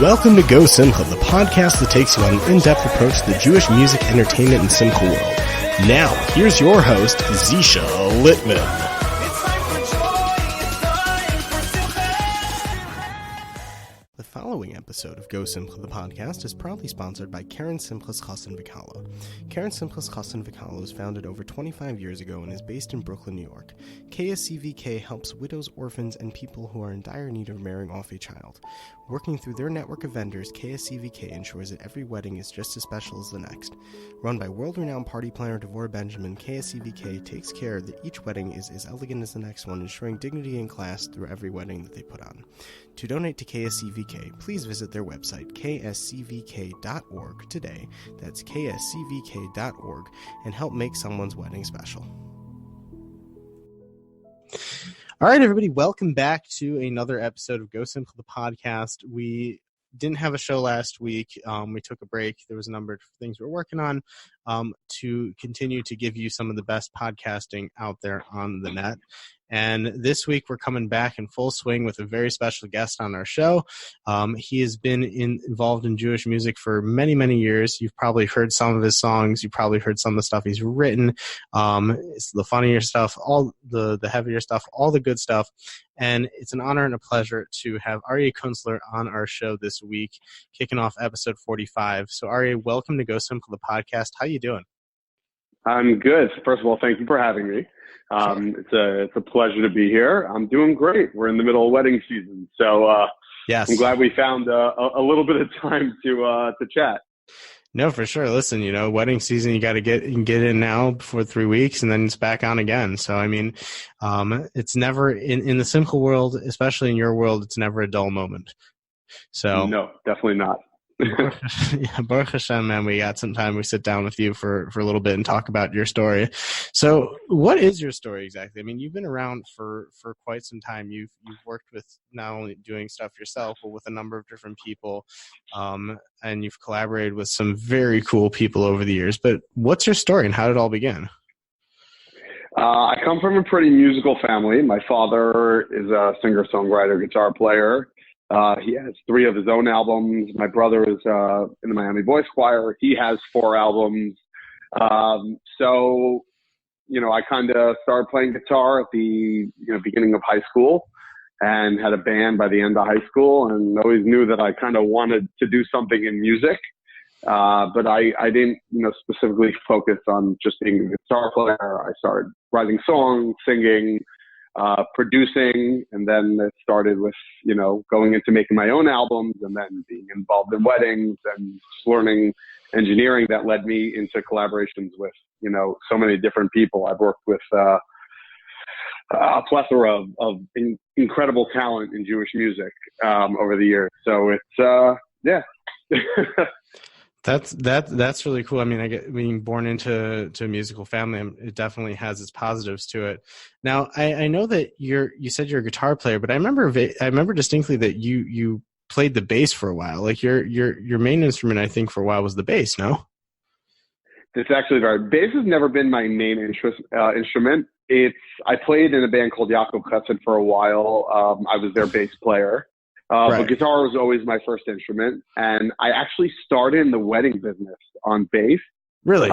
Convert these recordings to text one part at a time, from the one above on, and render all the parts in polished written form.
Welcome to GoSimcha, the podcast that takes you on an in-depth approach to the Jewish music, entertainment, and simcha world. Now, here's your host, Zeesha Littman. The following episode of GoSimcha, the podcast, is proudly sponsored by Keren Simchas Chassan V'Kala. Keren Simchas Chassan V'Kala was founded over 25 years ago and is based in Brooklyn, New York. KSCVK helps widows, orphans, and people who are in dire need of marrying off a child. Working through their network of vendors, KSCVK ensures that every wedding is just as special as the next. Run by world-renowned party planner Devorah Benjamin, KSCVK takes care that each wedding is as elegant as the next one, ensuring dignity and class through every wedding that they put on. To donate to KSCVK, please visit their website, kscvk.org, today. That's kscvk.org, and help make someone's wedding special. All right, everybody, welcome back to another episode of GoSimcha, the podcast. We didn't have a show last week. We took a break. There was a number of things we're working on to continue to give you some of the best podcasting out there on the net. And this week, we're coming back in full swing with a very special guest on our show. He has been involved in Jewish music for many, many years. You've probably heard some of his songs. You've probably heard some of the stuff he's written. It's the funnier stuff, all the heavier stuff, all the good stuff. And it's an honor and a pleasure to have Aryeh Kunstler on our show this week, kicking off episode 45. So, Aryeh, welcome to GoSimcha, the podcast. How you doing? I'm good. First of all, thank you for having me. It's a pleasure to be here. I'm doing great. We're in the middle of wedding season, so yes. I'm glad we found a little bit of time to chat. No, for sure. Listen, wedding season, you got to get in now before 3 weeks, and then it's back on again. So, I mean, it's never in the simcha world, especially in your world, it's never a dull moment. So no, definitely not. Yeah, Baruch Hashem, man, we got some time. We sit down with you for a little bit and talk about your story. So what is your story exactly? I mean, you've been around for quite some time. You've worked with not only doing stuff yourself, but with a number of different people. And you've collaborated with some very cool people over the years. But what's your story and how did it all begin? I come from a pretty musical family. My father is a singer-songwriter, guitar player. He has 3 of his own albums. My brother is in the Miami Boys Choir. He has 4 albums. So, I kind of started playing guitar at the beginning of high school and had a band by the end of high school, and always knew that I kind of wanted to do something in music. But I didn't, specifically focus on just being a guitar player. I started writing songs, singing, producing, and then it started with, going into making my own albums and then being involved in weddings and learning engineering that led me into collaborations with, so many different people. I've worked with a plethora of incredible talent in Jewish music over the years. So it's, yeah. That's really cool. I mean, being born into a musical family, it definitely has its positives to it. Now, I know that you said you're a guitar player, but I remember distinctly that you played the bass for a while. Like your main instrument, I think, for a while was the bass. No, it's actually bass has never been my main instrument. I played in a band called Yaacov Cassette for a while. I was their bass player. Right. But guitar was always my first instrument, and I actually started in the wedding business on bass. Really?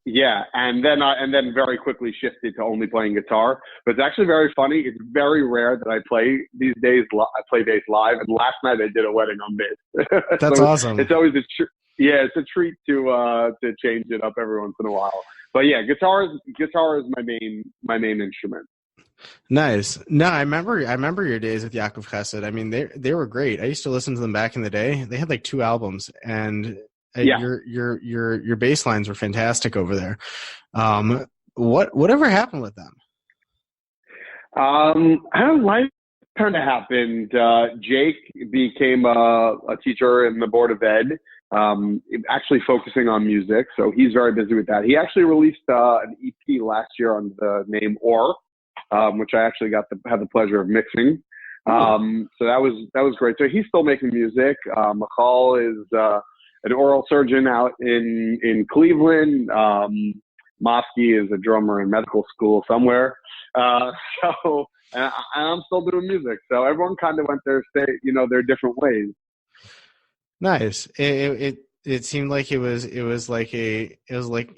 Yeah, and then very quickly shifted to only playing guitar. But it's actually very funny. It's very rare that I play these days. I play bass live, and last night I did a wedding on bass. That's so awesome. It's always it's a treat to change it up every once in a while. But yeah, guitar is my main instrument. Nice. No, I remember your days with Yaacov Cassette. I mean, they were great. I used to listen to them back in the day. They had like 2 albums, and your bass lines were fantastic over there. Whatever happened with them? I don't like kind of happened. Jake became a teacher in the board of ed, actually focusing on music. So he's very busy with that. He actually released an EP last year on the name Or. Which I actually had the pleasure of mixing. So that was great. So he's still making music. Michal is an oral surgeon out in Cleveland. Mosky is a drummer in medical school somewhere. So I'm still doing music. So everyone kind of went their different ways. Nice. It seemed like it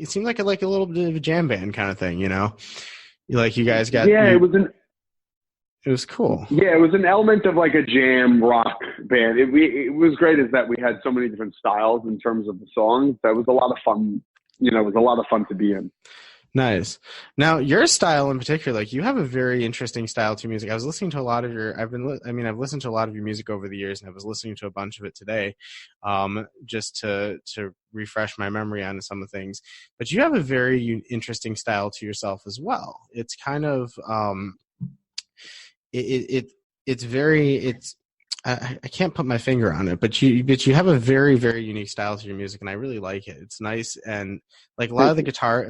seemed like a little bit of a jam band kind of thing, you know? Like you guys got Yeah, it was cool. yeah, it was an element of like a jam rock band. It was great is that we had so many different styles in terms of the songs. That was a lot of fun. It was a lot of fun to be in. Nice. Now, your style in particular, like you have a very interesting style to music. I was listening to a lot of I've listened to a lot of your music over the years, and I was listening to a bunch of it today, just to refresh my memory on some of the things. But you have a very interesting style to yourself as well. It's kind of, it's very, I can't put my finger on it, but you have a very, very unique style to your music, and I really like it. It's nice, and like a lot of the guitar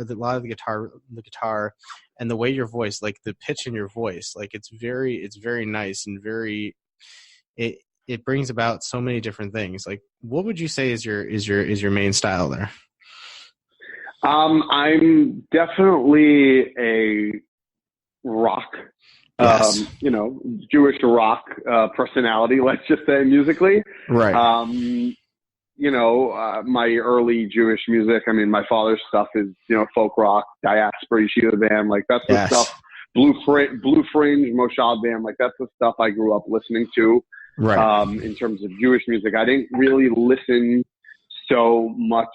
and the way your voice, like the pitch in your voice, like it's very nice and it brings about so many different things. Like, what would you say is your main style there? I'm definitely a rock. Yes. Jewish rock personality, let's just say musically. Right. My early Jewish music, I mean, my father's stuff is, folk rock, diaspora, yeshiva band, like that's the Yes. stuff, Blue Fringe, Moshad band, like that's the stuff I grew up listening to. Right. In terms of Jewish music, I didn't really listen so much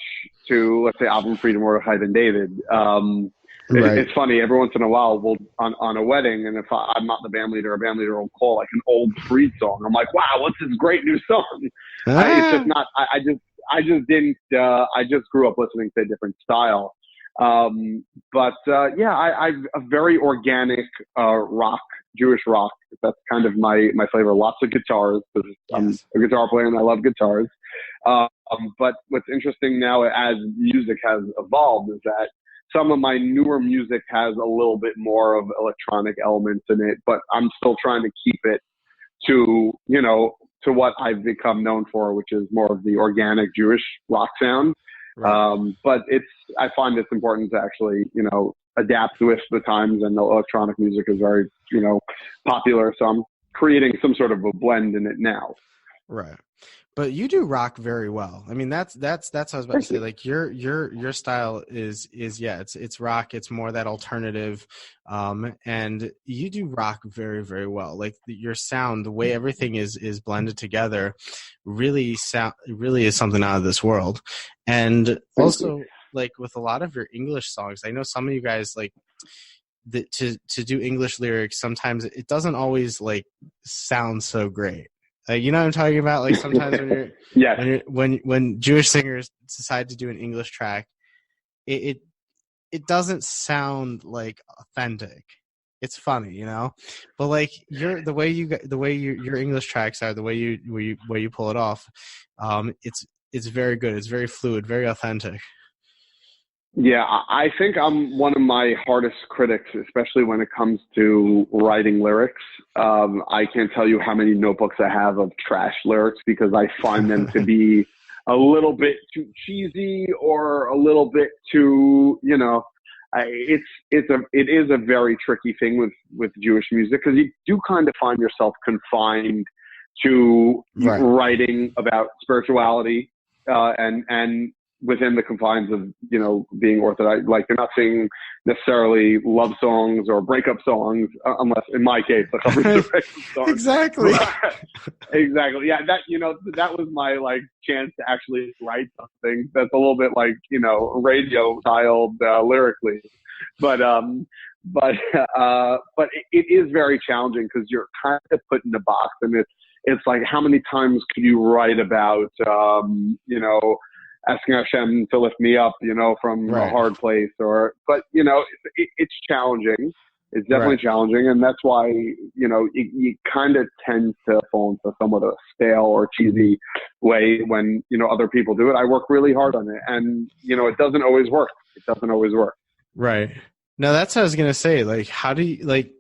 to, let's say, Avram Fried, Mordechai Ben David. Right. It's funny, every once in a while, on a wedding, and if I'm not the band leader, a band leader will call like an old Fried song. I'm like, wow, what's this great new song? It's just not, I just grew up listening to a different style. I'm a very organic, rock, Jewish rock. That's kind of my flavor. Lots of guitars, because I'm a guitar player and I love guitars. But what's interesting now as music has evolved is that some of my newer music has a little bit more of electronic elements in it, but I'm still trying to keep it to what I've become known for, which is more of the organic Jewish rock sound. Right. But I find it's important to actually, adapt with the times, and the electronic music is very, popular. So I'm creating some sort of a blend in it now. Right. But you do rock very well. I mean, that's what I was about to say. Like your style is it's rock. It's more that alternative, and you do rock very, very well. Like your sound, the way everything is blended together, really is something out of this world. And also, like with a lot of your English songs, I know some of you guys like to do English lyrics. Sometimes it doesn't always like sound so great. You know what I'm talking about? Like sometimes when Jewish singers decide to do an English track, it doesn't sound like authentic. It's funny, but like your English tracks are, the way you pull it off, it's very good. It's very fluid, very authentic. Yeah, I think I'm one of my hardest critics, especially when it comes to writing lyrics. I can't tell you how many notebooks I have of trash lyrics, because I find them to be a little bit too cheesy or a little bit too, it is a very tricky thing with Jewish music, because you do kind of find yourself confined to writing about spirituality, and within the confines of, being Orthodox. Like, they're not singing necessarily love songs or breakup songs, unless, in my case, the Chavrusa Break Up Song. Exactly. Exactly. Yeah, that was my, like, chance to actually write something that's a little bit like, radio styled, lyrically. But it is very challenging, because you're kind of put in a box, and it's like, how many times could you write about, asking Hashem to lift me up, from a hard place, but it's challenging. It's definitely challenging. And that's why, you kind of tend to fall into somewhat a stale or cheesy way when, other people do it. I work really hard on it, and, it doesn't always work. Right. No, that's what I was going to say. Like, how do you, like,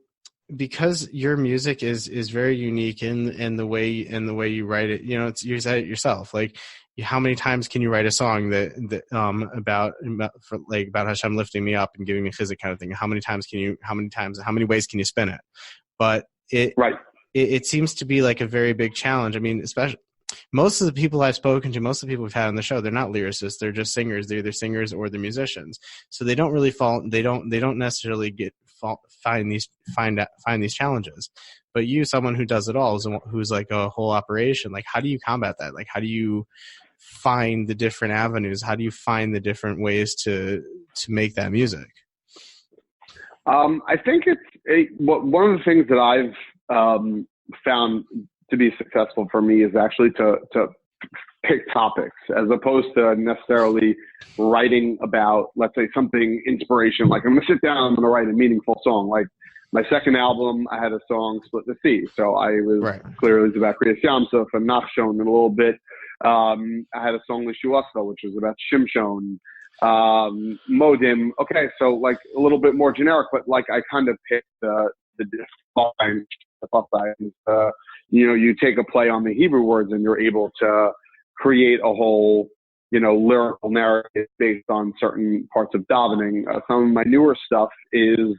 because your music is very unique in the way you write it, you said it yourself. Like, how many times can you write a song that about Hashem lifting me up and giving me chizuk kind of thing? How many ways can you spin it? But it seems to be like a very big challenge. I mean, especially most of the people I've spoken to, most of the people we've had on the show, they're not lyricists. They're just singers. They're either singers or they're musicians. So they don't really they don't necessarily find these challenges. But you, someone who does it all, who's like a whole operation, like how do you combat that? Like how do you find the different avenues? How do you find the different ways to make that music? I think one of the things that I've found to be successful for me is actually to pick topics as opposed to necessarily writing about, let's say, something inspiration. Like I'm going to sit down, I'm going to write a meaningful song. Like my second album, I had a song, Split the Sea. So I was clearly about Kriyas Yamsuf and Nachshon in a little bit. I had a song, Virtuoso, which was about Shimshon, Modim. Okay, so like a little bit more generic, but like I kind of picked the you take a play on the Hebrew words and you're able to create a whole, lyrical narrative based on certain parts of davening. Some of my newer stuff is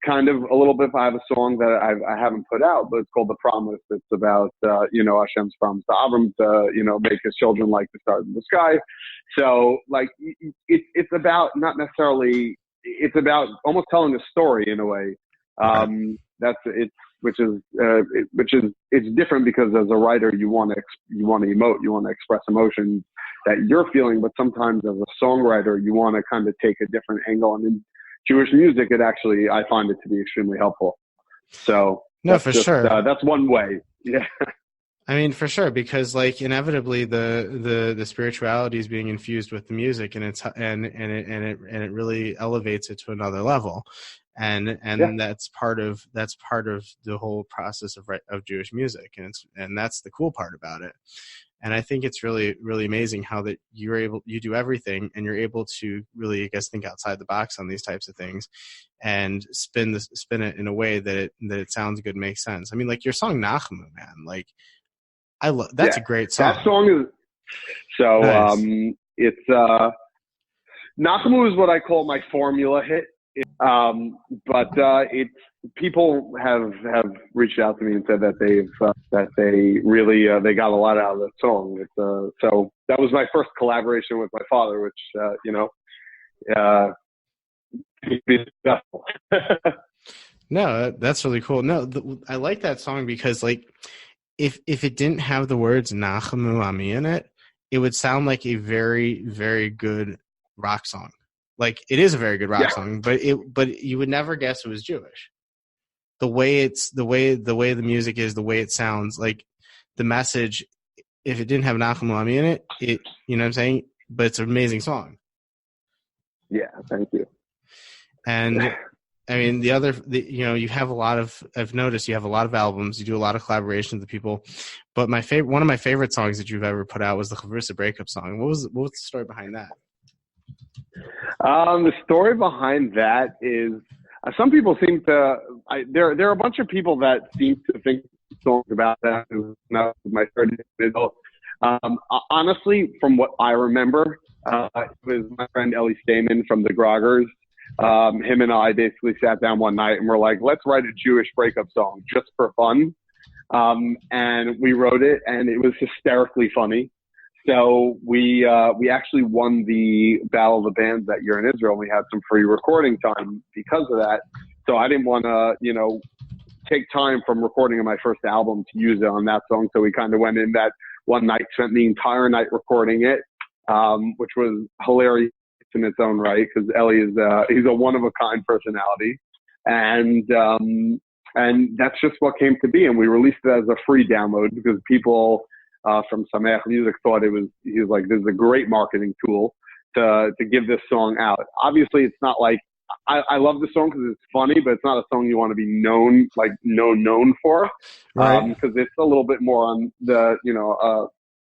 kind of a little bit, I have a song that I haven't put out, but it's called The Promise. It's about, Hashem's promise to Avram to, make his children like the stars in the sky. So like, it's about not necessarily, it's about almost telling a story in a way. It's different because as a writer, you want to emote, you want to express emotions that you're feeling, but sometimes as a songwriter, you want to kind of take a different angle. And in Jewish music, I find it to be extremely helpful. So no, for sure. That's one way. Yeah. I mean, for sure, because like inevitably the spirituality is being infused with the music, and it really elevates it to another level, and that's part of the whole process of Jewish music, and that's the cool part about it. And I think it's really, really amazing how that you do everything and you're able to really, I guess, think outside the box on these types of things and spin it in a way that it sounds good, makes sense. I mean, like your song Nachmu, man, like that's a great song. That song is so, nice. It's, Nachmu is what I call my formula hit. But people have reached out to me and said that they really they got a lot out of that song. So that was my first collaboration with my father, which No, that's really cool. No, I like that song because like if it didn't have the words Nachamu Ami in it, it would sound like a very, very good rock song. Like it is a very good rock song, but you would never guess it was Jewish. The way the music is, the way it sounds, like the message. If it didn't have Nachamu Ami in it, you know what I'm saying? But it's an amazing song. Yeah, thank you. And I mean, you have a lot of. I've noticed you have a lot of albums. You do a lot of collaborations with people. But one of my favorite songs that you've ever put out was the Chavrusa Break Up Song. What was the story behind that? The story behind that is some people seem to. There are a bunch of people that seem to think songs about that. Not my 30s middle. Honestly, from what I remember, it was my friend Ellie Stamen from the Groggers. Him and I basically sat down one night and we're like, let's write a Jewish breakup song just for fun. And we wrote it, and it was hysterically funny. So we actually won the Battle of the Bands that year in Israel. We had some free recording time because of that. So I didn't want to, take time from recording of my first album to use it on that song. So we kind of went in that one night, spent the entire night recording it, which was hilarious in its own right, because Ellie he's a one of a kind personality, and that's just what came to be. And we released it as a free download because people from Sameach Music thought he was like, this is a great marketing tool to give this song out. Obviously, it's not like I love the song because it's funny, but it's not a song you want to be known for, right? Because it's a little bit more on the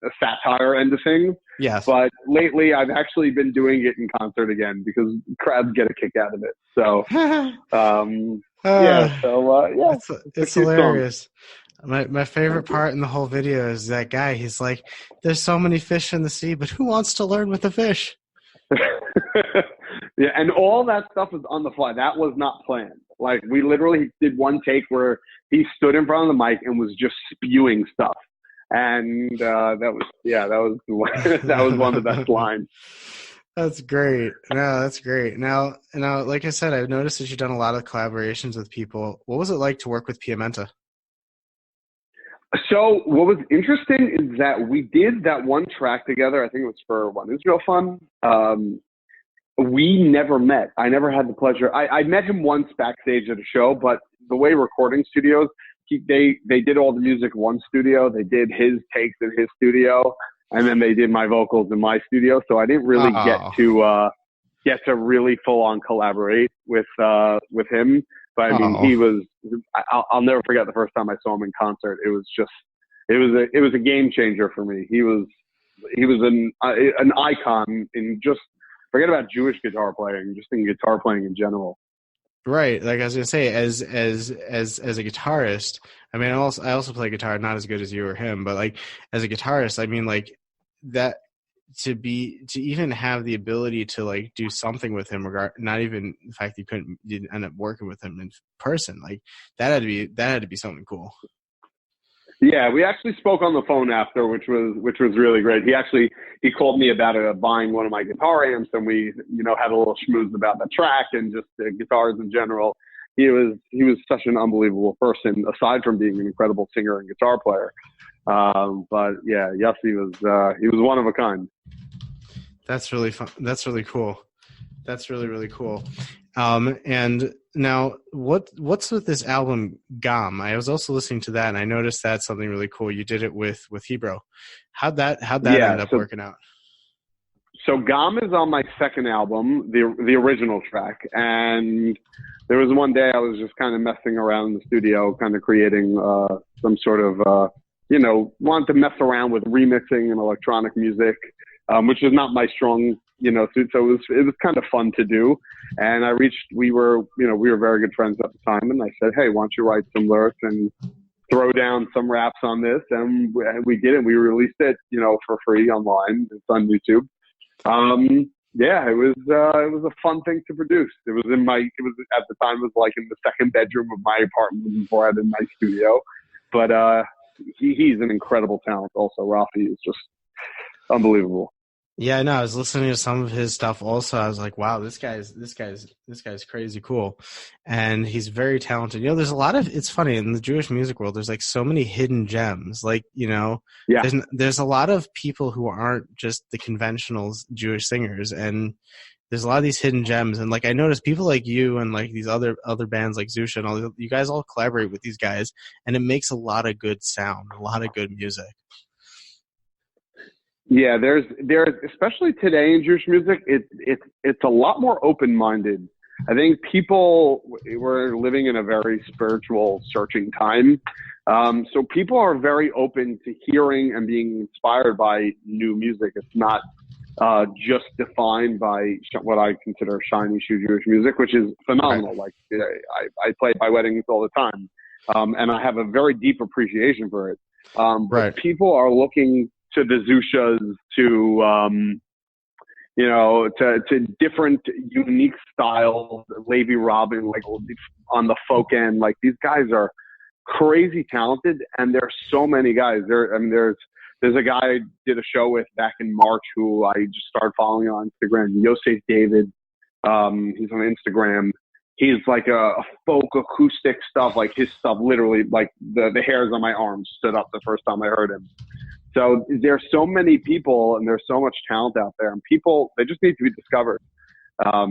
a satire end of things. Yes. But lately, I've actually been doing it in concert again because crowds get a kick out of it. So, it's hilarious. My favorite part in the whole video is that guy. He's like, "There's so many fish in the sea, but who wants to learn with the fish?" Yeah, and all that stuff was on the fly. That was not planned. Like, we literally did one take where he stood in front of the mic and was just spewing stuff. And that was one of the best lines. That's great. No, that's great. Now, like I said, I've noticed that you've done a lot of collaborations with people. What was it like to work with Piamenta? So what was interesting is that we did that one track together. I think it was for One Israel Fun. We never met. I never had the pleasure. I met him once backstage at a show, but the way recording studios, they did all the music in one studio. They did his takes in his studio, and then they did my vocals in my studio. So I didn't really get to really full on collaborate with him. But I mean, he was. I'll never forget the first time I saw him in concert. It was a game changer for me. He was an icon in just. Forget about Jewish guitar playing, just in guitar playing in general. Right. Like I was gonna say, as a guitarist, I mean, I also play guitar, not as good as you or him, but like as a guitarist, I mean, like that to even have the ability to like do something with him, not even the fact that you didn't end up working with him in person, like that had to be something cool. Yeah, we actually spoke on the phone after, which was really great. He called me about buying one of my guitar amps, and we had a little schmooze about the track and just the guitars in general. He was such an unbelievable person, aside from being an incredible singer and guitar player. But yeah, Yossi he was one of a kind. That's really fun. That's really cool. That's really, really cool. And now what's with this album Gam? I was also listening to that, and I noticed that's something really cool. You did it with Hebrew. How'd that end up working out? So Gam is on my second album, the original track. And there was one day I was just kind of messing around in the studio, kind of creating some sort of wanted to mess around with remixing and electronic music, which is not my strong suit. So it was kind of fun to do. And we were very good friends at the time. And I said, hey, why don't you write some lyrics and throw down some raps on this? And we did it. We released it, for free online. It's on YouTube. It was a fun thing to produce. It was at the time, it was like in the second bedroom of my apartment before I had a nice studio. But, he's an incredible talent also. Rafi is just unbelievable. Yeah, I know. I was listening to some of his stuff also. I was like, wow, this guy's crazy cool. And he's very talented. There's a lot of, it's funny, in the Jewish music world, there's like so many hidden gems. Like, there's a lot of people who aren't just the conventional Jewish singers. And there's a lot of these hidden gems. And like, I noticed people like you and like these other bands like Zeesha and all, you guys all collaborate with these guys, and it makes a lot of good sound, a lot of good music. Yeah, there's especially today in Jewish music, it's a lot more open-minded. I think we're living in a very spiritual searching time. So people are very open to hearing and being inspired by new music. It's not just defined by what I consider shiny shoe Jewish music, which is phenomenal. Right. Like I play at my weddings all the time, and I have a very deep appreciation for it. But people are looking to the Zeeshas, to different unique styles. Levi Robin, like on the folk end, like these guys are crazy talented, and there's so many guys. There's a guy I did a show with back in March who I just started following on Instagram, Yosef David. He's on Instagram. He's like a folk acoustic stuff, like his stuff literally, like the hairs on my arms stood up the first time I heard him. So there's so many people, and there's so much talent out there, and people, they just need to be discovered. A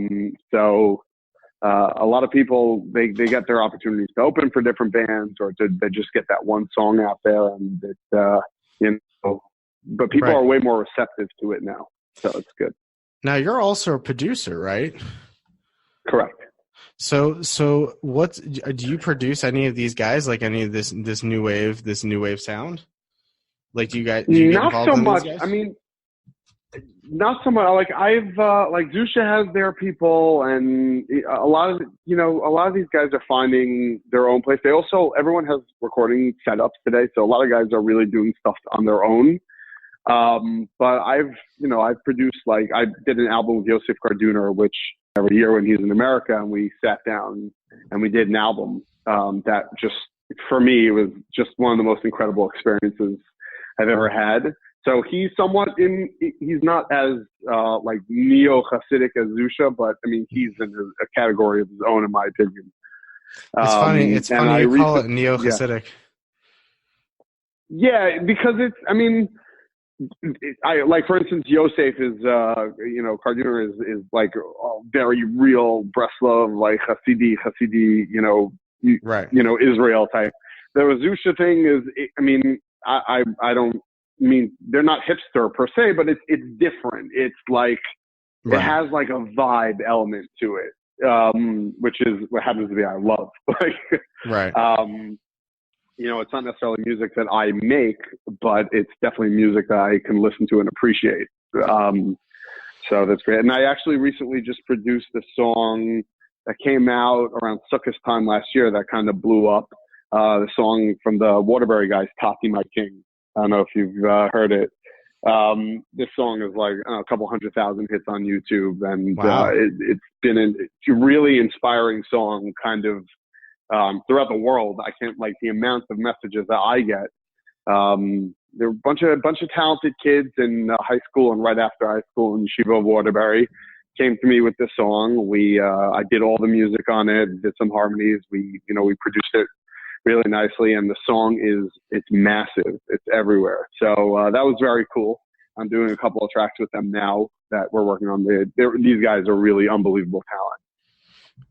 lot of people, they get their opportunities to open for different bands, or they just get that one song out there, and but people are way more receptive to it now. So it's good. Now you're also a producer, right? Correct. So what do you produce any of these guys, like any of this new wave sound? Like, do you get involved so in much. These guys? I mean, not so much. Like like Zeesha has their people, and a lot of these guys are finding their own place. Everyone has recording setups today, so a lot of guys are really doing stuff on their own. But I've produced, like, I did an album with Yosef Karduner, which every year when he's in America, and we sat down and we did an album, that just, for me, it was just one of the most incredible experiences. I've ever had. So he's he's not as like neo-Hasidic as Zeesha, but I mean, he's in a category of his own, in my opinion. It's funny you call it neo-Hasidic. Yeah, because I like, for instance, Yosef is, Cardinal is like a very real Breslov, like Hasidi, Israel type. The Zeesha thing is, I don't mean they're not hipster per se, but it's different. It's like, It has like a vibe element to it, which is what happens to be I love. It's not necessarily music that I make, but it's definitely music that I can listen to and appreciate. So that's great. And I actually recently just produced a song that came out around Circus time last year that kind of blew up. The song from the Waterbury guys, Tali, My King. I don't know if you've heard it. This song is like a couple 100,000 hits on YouTube, and it's been a really inspiring song, kind of throughout the world. I can't, like, the amount of messages that I get. There were a bunch of talented kids in high school and right after high school in Yeshiva of Waterbury came to me with this song. I did all the music on it, did some harmonies. We produced it really nicely, and the song it's massive. It's everywhere. So that was very cool. I'm doing a couple of tracks with them now that we're working on. These guys are really unbelievable talent.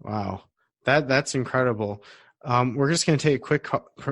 Wow. That's incredible. We're just going to take a quick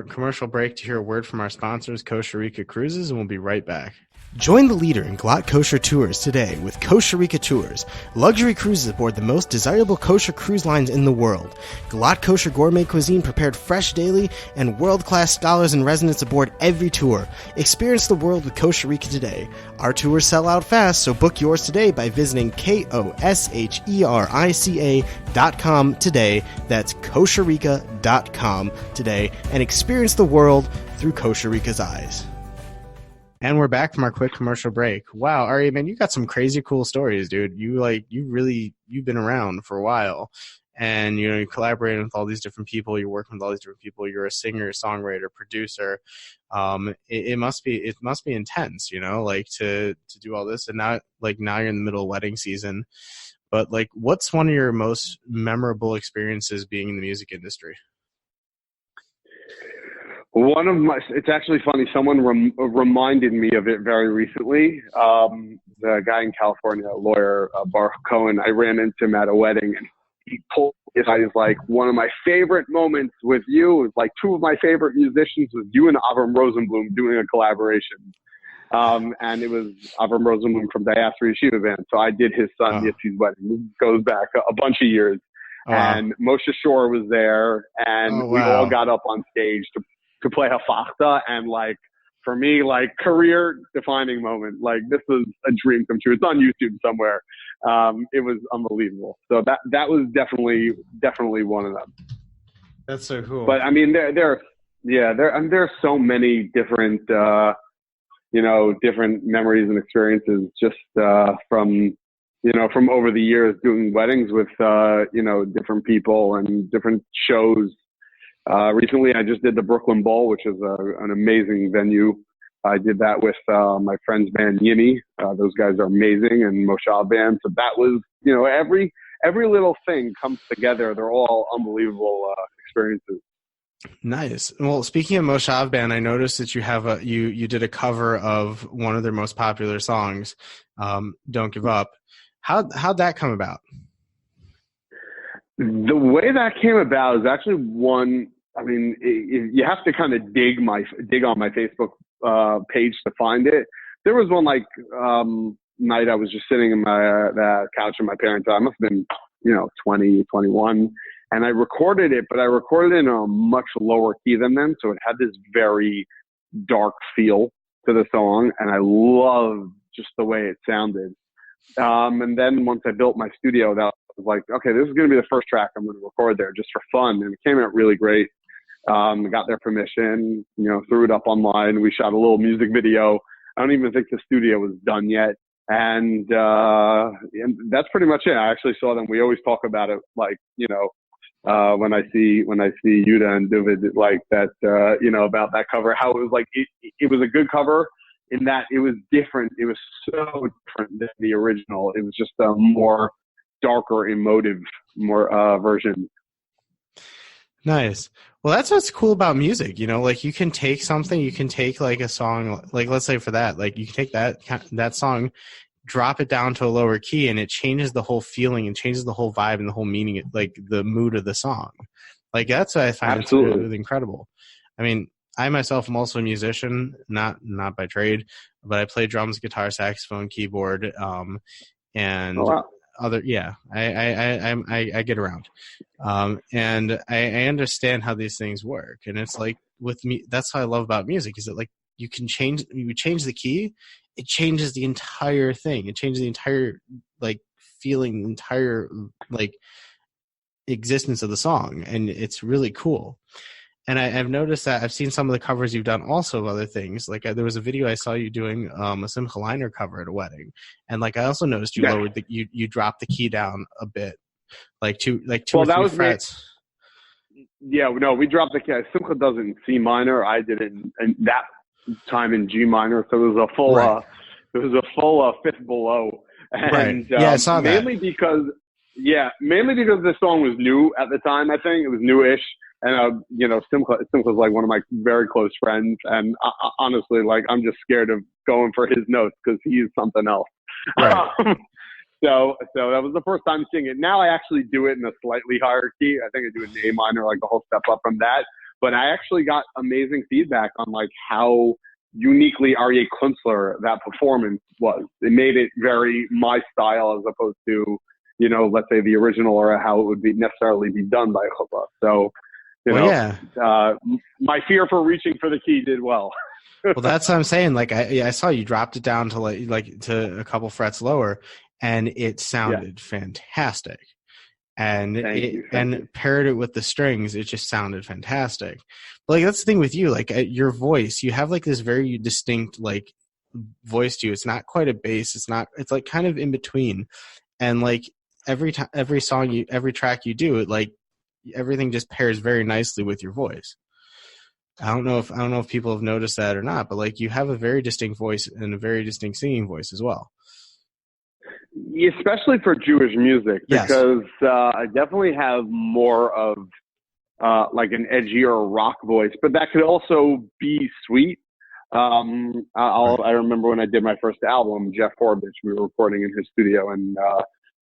commercial break to hear a word from our sponsors, Kosher Rica Cruises, and we'll be right back. Join the leader in Glatt Kosher Tours today with Kosher Rica Tours. Luxury cruises aboard the most desirable kosher cruise lines in the world. Glatt Kosher gourmet cuisine prepared fresh daily, and world-class scholars and residents aboard every tour. Experience the world with Kosher Rica today. Our tours sell out fast, so book yours today by visiting kosherica.com today. That's kosherrica.com today, and experience the world through Kosher Rica's eyes. And we're back from our quick commercial break. Wow, Aryeh, man, you got some crazy cool stories, dude. You've been around for a while, and you collaborating with all these different people. You're working with all these different people. You're a singer, songwriter, producer. It must be intense, to do all this. And now you're in the middle of wedding season. But what's one of your most memorable experiences being in the music industry? It's actually funny. Someone reminded me of it very recently. The guy in California, a lawyer, Baruch Cohen, I ran into him at a wedding, and he told me, he's like, one of my favorite moments with you was like two of my favorite musicians was you and Avram Rosenblum doing a collaboration. And it was Avram Rosenblum from Diaspora Yeshiva Band. So I did his son, Yitzhi's wedding. It goes back a bunch of years. And Moshe Shore was there, and we all got up on stage to play Hafachta, and for me, career defining moment. This was a dream come true. It's on YouTube somewhere. It was unbelievable. So that was definitely one of them. That's so cool. But I mean, there are so many different, different memories and experiences just from over the years doing weddings with different people and different shows. Recently, I just did the Brooklyn Bowl, which is an amazing venue. I did that with my friend's band, Yini. Those guys are amazing, and Moshav band. So that was, every little thing comes together. They're all unbelievable experiences. Nice. Well, speaking of Moshav band, I noticed that you have you did a cover of one of their most popular songs, "Don't Give Up." How'd that come about? The way that came about is actually one. I mean, you have to kind of dig on my Facebook page to find it. There was one night I was just sitting in my couch in my parents' house. I must have been 20, 21, and I recorded it, but I recorded it in a much lower key than them, so it had this very dark feel to the song, and I loved just the way it sounded. And then once I built my studio, that was like, okay, this is going to be the first track I'm going to record there just for fun. And it came out really great. Got their permission, threw it up online. We shot a little music video. I don't even think the studio was done yet. And that's pretty much it. I actually saw them. We always talk about it when I see Yuda and David like that, about that cover, how it was like it was a good cover in that it was different. It was so different than the original. It was just a more darker, emotive, more version. Nice. Well, that's what's cool about music, like you can take something, you can take like a song, like let's say for that, like you can take that song, drop it down to a lower key, and it changes the whole feeling and changes the whole vibe and the whole meaning, like the mood of the song. Like that's what I find it's really incredible. I mean, I myself am also a musician, not by trade, but I play drums, guitar, saxophone, keyboard, and other. Yeah, I get around, and I understand how these things work. And it's like with me, that's what I love about music. Is that like you change the key, it changes the entire thing. It changes the entire like feeling, the entire like existence of the song, and it's really cool. And I've noticed that I've seen some of the covers you've done also of other things. Like there was a video I saw you doing a Simcha liner cover at a wedding, and like I also noticed you lowered you dropped the key down a bit, like two or three frets. Yeah, no, we dropped the key. Simcha does it in C minor. I did it in that time in G minor, so it was a full fifth below. And right. Yeah, I saw mainly that. because the song was new at the time. I think it was newish. And, Simcha's like one of my very close friends. And honestly, like, I'm just scared of going for his notes because he is something else. Right. So that was the first time seeing it. Now I actually do it in a slightly higher key. I think I do it in A minor, like the whole step up from that. But I actually got amazing feedback on like how uniquely Aryeh Kunstler that performance was. It made it very my style as opposed to, let's say the original or how it would be necessarily be done by a chuppah. So, my fear for reaching for the key did well. Well, that's what I'm saying. Like I saw you dropped it down to like to a couple frets lower, and it sounded fantastic. And and paired it with the strings, it just sounded fantastic. But like that's the thing with you, like your voice, you have like this very distinct like voice to you. It's not quite a bass. It's like kind of in between. And like every track you do, it like everything just pairs very nicely with your voice. I don't know if people have noticed that or not, but like you have a very distinct voice and a very distinct singing voice as well. Especially for Jewish music, because I definitely have more of like an edgier rock voice, but that could also be sweet. I remember when I did my first album, Jeff Horbich, we were recording in his studio in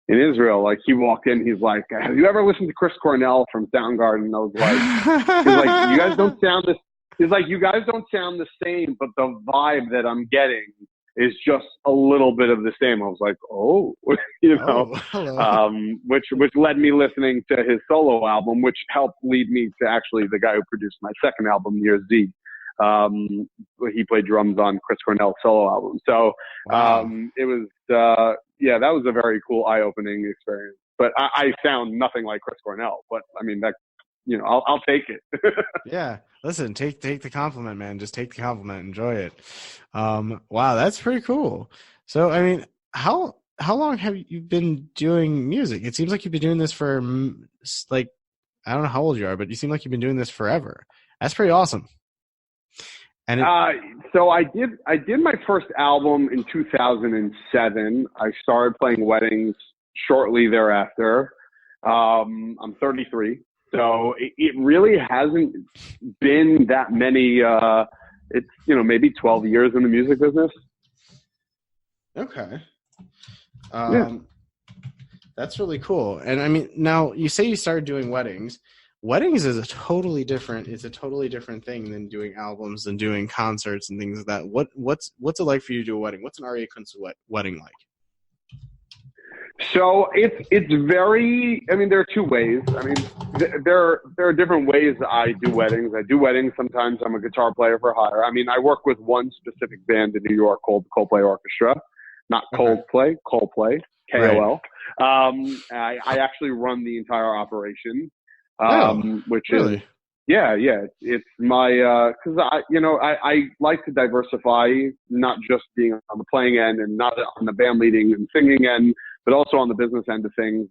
Israel. Like he walked in, he's like, "Have you ever listened to Chris Cornell from Soundgarden?" I was like, "He's like, you guys don't sound this." He's like, "You guys don't sound the same, but the vibe that I'm getting is just a little bit of the same." I was like, "Oh," which led me listening to his solo album, which helped lead me to actually the guy who produced my second album, Years Z. He played drums on Chris Cornell's solo album. So it was, that was a very cool eye-opening experience. But I sound nothing like Chris Cornell. But I mean, that, I'll take it. Yeah, listen, take the compliment, man. Just take the compliment, enjoy it. Wow, that's pretty cool. So, I mean, how long have you been doing music? It seems like you've been doing this for like, I don't know how old you are, but you seem like you've been doing this forever. That's pretty awesome. And so I did my first album in 2007. I started playing weddings shortly thereafter. I'm 33, so it really hasn't been that many. It's maybe 12 years in the music business. Okay. That's really cool. And I mean, now you say you started doing weddings. Weddings is a totally different thing than doing albums and doing concerts and things like that. What's it like for you to do a wedding? What's an Aryeh Kunstler wedding like? So it's very, I mean, there are two ways. I mean, there are different ways I do weddings. I do weddings. Sometimes I'm a guitar player for hire. I mean, I work with one specific band in New York called Kol Play Orchestra, not Cold Play, Kol Play, KOL. Right. I actually run the entire operation. Which really? Is, it's my, cause I like to diversify, not just being on the playing end and not on the band leading and singing end, but also on the business end of things.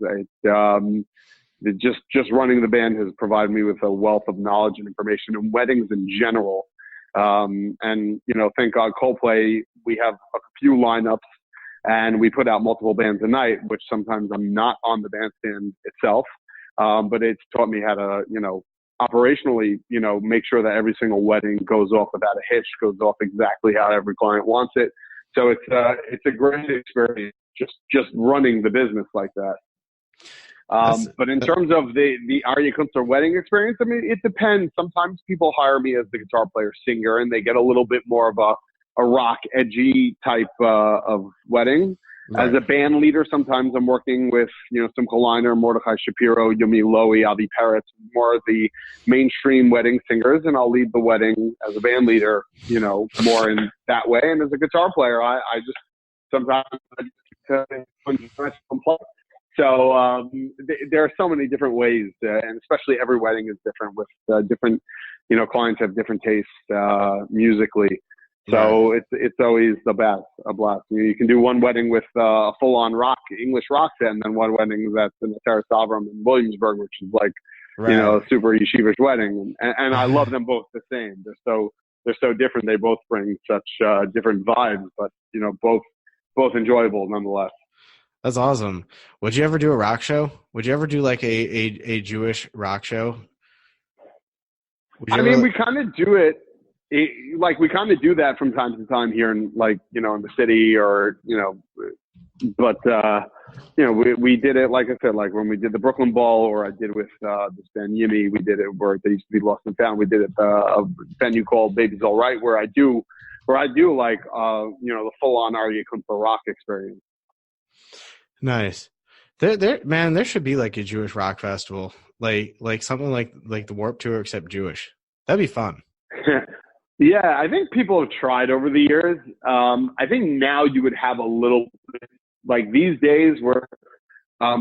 just running the band has provided me with a wealth of knowledge and information in weddings in general. And, thank God, Kol Play, we have a few lineups and we put out multiple bands a night, which sometimes I'm not on the bandstand itself. But it's taught me how to, operationally, make sure that every single wedding goes off without a hitch, goes off exactly how every client wants it. So it's a great experience just running the business like that. But in terms of the Aryeh Kunstler wedding experience, I mean, it depends. Sometimes people hire me as the guitar player singer and they get a little bit more of a rock edgy type of wedding. Right. As a band leader, sometimes I'm working with, Simcha Leiner, Mordechai Shapiro, Yumi Lowy, Avi Peretz, more of the mainstream wedding singers, and I'll lead the wedding as a band leader, more in that way. And as a guitar player, I just sometimes So there are so many different ways, and especially every wedding is different with different, clients have different tastes musically. So it's always a blast. You can do one wedding with a full-on English rock set, and then one wedding that's in the Terrace Avram in Williamsburg, which is like, a super yeshivish wedding. And I love them both the same. They're so different. They both bring such different vibes, but both enjoyable nonetheless. That's awesome. Would you ever do a rock show? Would you ever do like a Jewish rock show? We kind of do it. We kind of do that from time to time here in in the city or, but, we did it, like I said, like when we did the Brooklyn Ball, or I did with this band Yimmy, we did it where they used to be Lost and Found. We did it a venue called Baby's All Right, where I do like, the full on Aryeh Kunstler rock experience. Nice. There should be like a Jewish rock festival, like something like the Warped Tour, except Jewish. That'd be fun. Yeah, I think people have tried over the years. I think now you would have a little, like these days where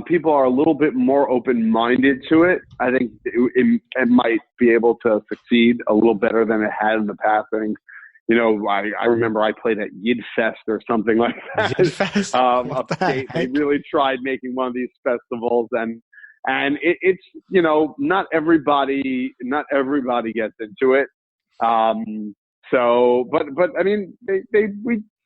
people are a little bit more open-minded to it. I think it might be able to succeed a little better than it had in the past. I think, I remember I played at Yests or something like that. Yidfest? Upstate. They really tried making one of these festivals, and it's not everybody gets into it. But I mean,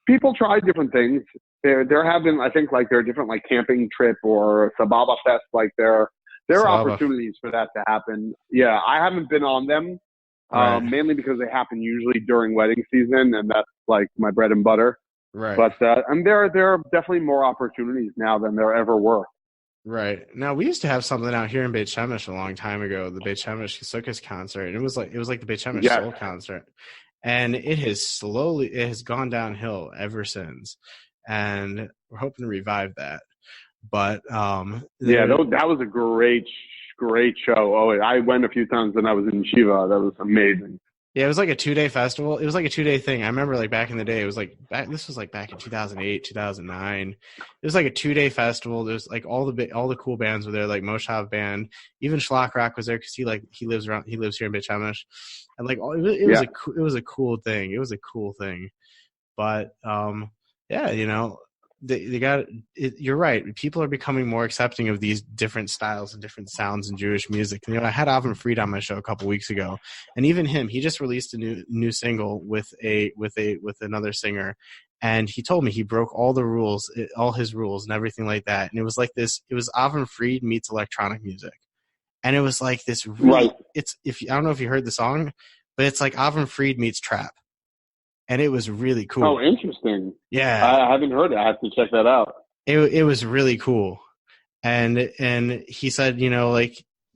people try different things. There have been, I think, there are different camping trip or Sababa Fest. There are opportunities for that to happen. Yeah, I haven't been on them, mainly because they happen usually during wedding season, and that's my bread and butter. Right. But and there are definitely more opportunities now than there ever were. Right. Now, we used to have something out here in Beit Shemesh a long time ago, the Beit Shemesh Circus concert, and it was like the Beit Shemesh Soul concert, and it has gone downhill ever since, and we're hoping to revive that. But that was a great show. Oh, I went a few times when I was in Shiva. That was amazing. Yeah, it was like a 2-day festival. It was like a 2-day thing. I remember back in the day, it was this was back in 2008, 2009. It was like a 2-day festival. There's all the cool bands were there, like Moshav band, even Shlach Rock was there because he lives here in Beit Shemesh, and it was a cool thing. It was a cool thing, but they got it. You're right. People are becoming more accepting of these different styles and different sounds in Jewish music. I had Avram Fried on my show a couple weeks ago, and even him, he just released a new single with another singer, and he told me he broke all his rules and everything like that. And it was like this. It was Avram Fried meets electronic music, and it was like this. Really, right. I don't know if you heard the song, but it's like Avram Fried meets trap. And it was really cool. Oh, interesting. Yeah. I haven't heard it. I have to check that out. It was really cool. And he said,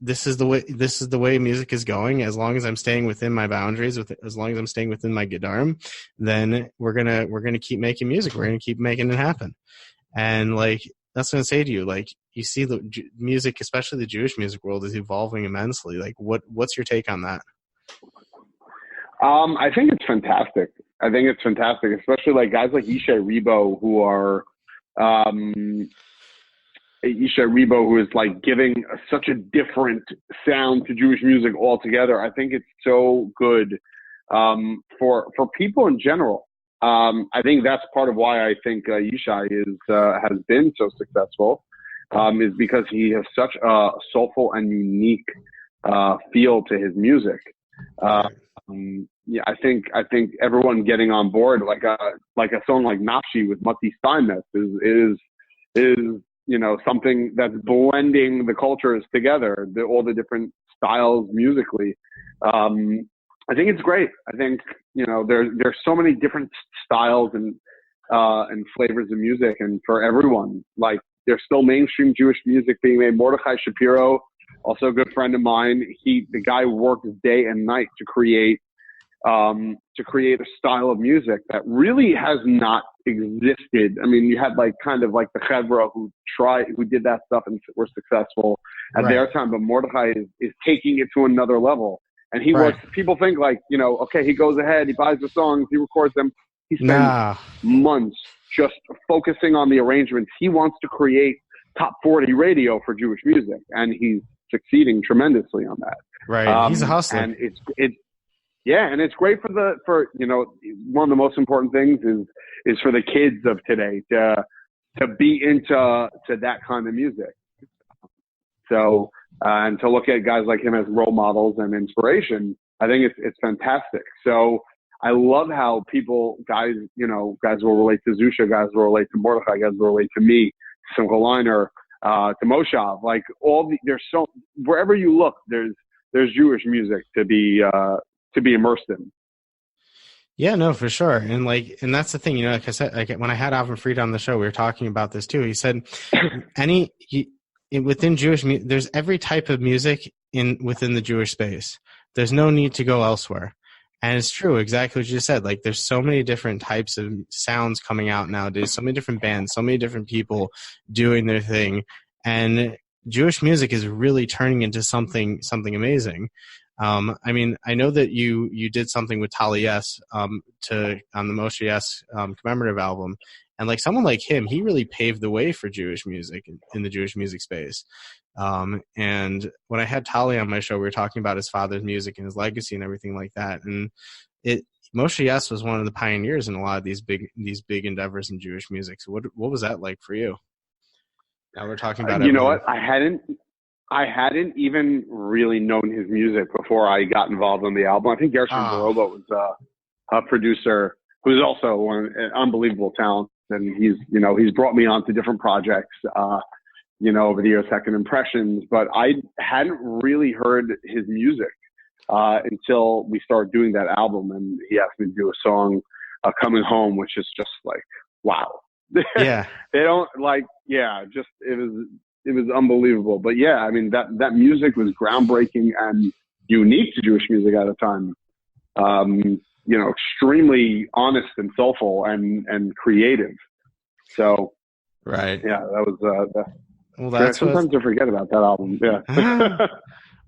this is the way music is going. As long as I'm staying within my boundaries, as long as I'm staying within my gedarim, then we're gonna keep making music. We're gonna keep making it happen. And that's what I'm saying to you. You see the music, especially the Jewish music world, is evolving immensely. What's your take on that? I think it's fantastic. Especially guys like Yishai Rebo who are, Yishai Rebo who is giving such a different sound to Jewish music altogether. I think it's so good, for people in general. I think that's part of why I think Yishai has been so successful. is because he has such a soulful and unique feel to his music. Yeah, I think everyone getting on board like a song like Nafshi with Mati Steinmetz is something that's blending the cultures together, all the different styles musically. I think it's great. I think there's so many different styles and flavors of music, and for everyone, like there's still mainstream Jewish music being made. Mordechai Shapiro, also a good friend of mine, the guy worked day and night to create a style of music that really has not existed. I mean, you had kind of the Chevra who did that stuff and were successful at their time, but Mordechai is taking it to another level. And he works, people think okay, he goes ahead, he buys the songs, he records them. He spends months just focusing on the arrangements. He wants to create top 40 radio for Jewish music, and he's succeeding tremendously on that. Right. He's a hustler. And and it's great for one of the most important things is for the kids of today to be into that kind of music. So, and to look at guys like him as role models and inspiration, I think it's fantastic. So I love how guys will relate to Zeesha, guys will relate to Mordechai, guys will relate to me, to Simcha Leiner, to Moshav, wherever you look, there's Jewish music to be immersed in. Yeah, no, for sure. And that's the thing, like I said, when I had Avram Fried on the show, we were talking about this too. He said, within Jewish music, there's every type of music within the Jewish space. There's no need to go elsewhere. And it's true, exactly what you just said. There's so many different types of sounds coming out nowadays, so many different bands, so many different people doing their thing. And Jewish music is really turning into something amazing. I mean, I know that you did something with Tali Yests on the Moshe Yests commemorative album, and someone like him, he really paved the way for Jewish music in the Jewish music space. And when I had Tali on my show, we were talking about his father's music and his legacy and everything like that. And Moshe Yests was one of the pioneers in a lot of these big endeavors in Jewish music. So what was that like for you? Now we're talking about what? I hadn't even really known his music before I got involved in the album. I think Gershon Baroba was a producer who's also an unbelievable talent, and he's brought me on to different projects, over the years, Second Impressions. But I hadn't really heard his music until we started doing that album, and he asked me to do a song, "Coming Home," which is just wow. Yeah, they don't it was unbelievable. But yeah, I mean, that music was groundbreaking and unique to Jewish music at the time. Extremely honest and soulful and creative. So, right. Yeah, that was, well, sometimes I forget about that album. Yeah.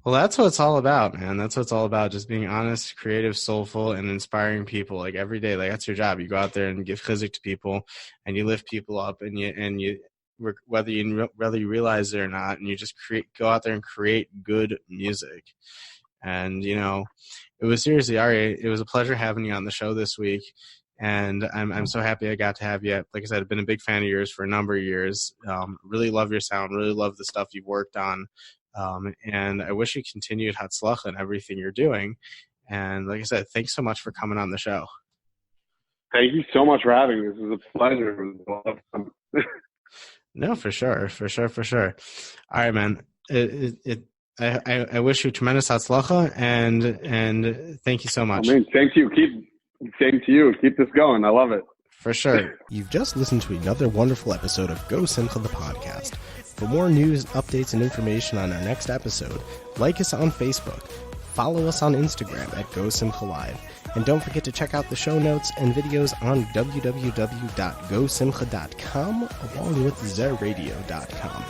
Well, that's what it's all about, man. That's what it's all about. Just being honest, creative, soulful, and inspiring people every day. That's your job. You go out there and give chizuk to people, and you lift people up, and you whether you realize it or not, and you just go out there and create good music. And it was seriously, Aryeh, it was a pleasure having you on the show this week, and I'm so happy I got to have you. Like I said, I've been a big fan of yours for a number of years. Really love your sound, really love the stuff you've worked on, and I wish you continued hatzlacha in everything you're doing. And like I said, thanks so much for coming on the show. Thank you so much for having me. This was a pleasure. It was a lot of fun. No, for sure. All right, man. I wish you tremendous hatzlacha, and thank you so much. I mean, thank you. Same to you. Keep this going. I love it. For sure. You've just listened to another wonderful episode of GoSimcha the podcast. For more news, updates, and information on our next episode, like us on Facebook, follow us on Instagram at GoSimcha Live, and don't forget to check out the show notes and videos on www.gosimcha.com along with zeradio.com.